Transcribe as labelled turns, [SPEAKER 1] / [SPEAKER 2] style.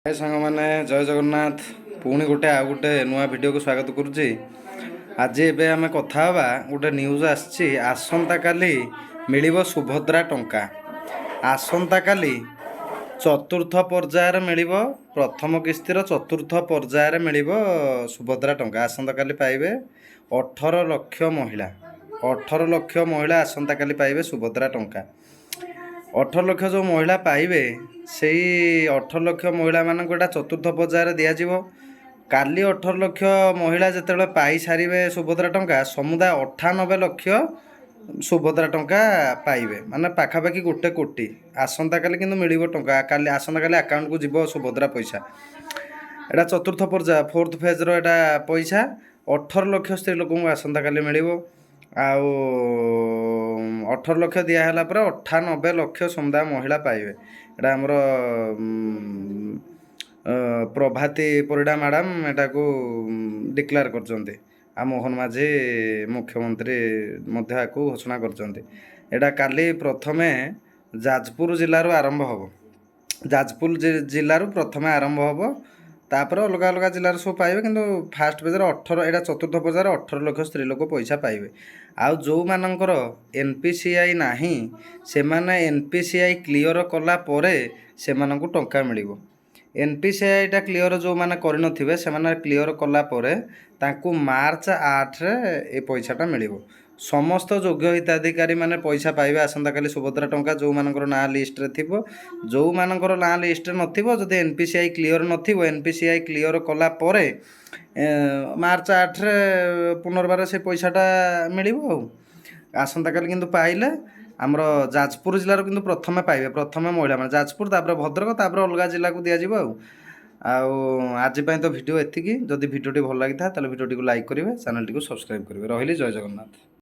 [SPEAKER 1] हाय सांग मैंने जय जगन्नाथ पुणी गोटे आ गोटे नुआ वीडियो को स्वागत करुच्ची। आज एबे आमे कथा हवा गोटे न्यूज आसची आसंता काली मिलिबो सुभद्रा टंका। आसंता काली चतुर्थ पर्यायर मिलिबो प्रथम किस्तीर चतुर्थ पर्यायर मिलिबो सुभद्रा टंका। आसंता काली पाइबे 18 लाख महिला 18 लाख महिला आसंता काली पाइबे सुभद्रा टंका। 18 लाख जो महिला पाइबे से 18 लाख महिला मानक एटा चतुर्थ पर्यायर दिज्व। काली 18 लाख महिला जिते पाई सारे सुभद्रा टंका समुदाय 98 लाख सुभद्रा टंका पाइबे माने पाखापाखि 1 कोटी। आसंता काली किंतु मिलिबो टंका काली आसंता काली अकाउंट को जीवो सुभद्रा पैसा। एटा चतुर्थ पर्याय फोर्थ फेज रो एटा पैसा 18 लाख स्त्री लोक आसंता काली मिलिबो। आउ 18 लाख दिहला पर 98 लाख समुदाय महिला पाइबे। एटा हमर प्रभाती परिडा मैडम एटा को डिक्लेयर करचंती। आ मोहन माझी मुख्यमंत्री मध्य को घोषणा करचंती। एटा काली प्रथमे जाजपुर जिल्लारू आरंभ हबो। जाजपुर जिल्लारू प्रथमे आरंभ हबो तापर अलग अलग जिलार सब पाइबे किंतु फास्ट पेज 18 एटा चतुर्थ पर्यायर 18 लाख स्त्री लोक पैसा पाइबे। आउ जो मानकर एनपीसीआई नाही से माने एनपीसीआई क्लियर कला परे से मानकु टंका मिलिबो। एनपीसीआई टा क्लियर जो माने करि नथिबे से माने क्लियर कला परे तांकु मार्च 8 रे ए पैसाटा मिलिबो। समस्त योग्य हिताधिकारी माने पैसा पाइबे आसंता काली सुभद्रा टंका जो मानकर ना लिस्ट रे थिबो। जो मानकर ना लिस्ट रे नथिबो जदि एनपीसीआई क्लियर नथिबो एनपीसीआई क्लियर कला परे मार्च 8 रे पुनर्बार से पैसाटा मिलिबो। आसंता काली किंतु पाइले आमर जाजपुर जिलार किंतु प्रथमे पाइबे प्रथमे महिला माने जाजपुर तापर भद्रक तापर अलगा जिला को दिया जिवो। आज तो वीडियो एतिकी। जदि वीडियोटी भल लगी था वीडियोटी को लाइक करेंगे चैनल टी को सब्सक्राइब करेंगे। रही जय जगन्नाथ।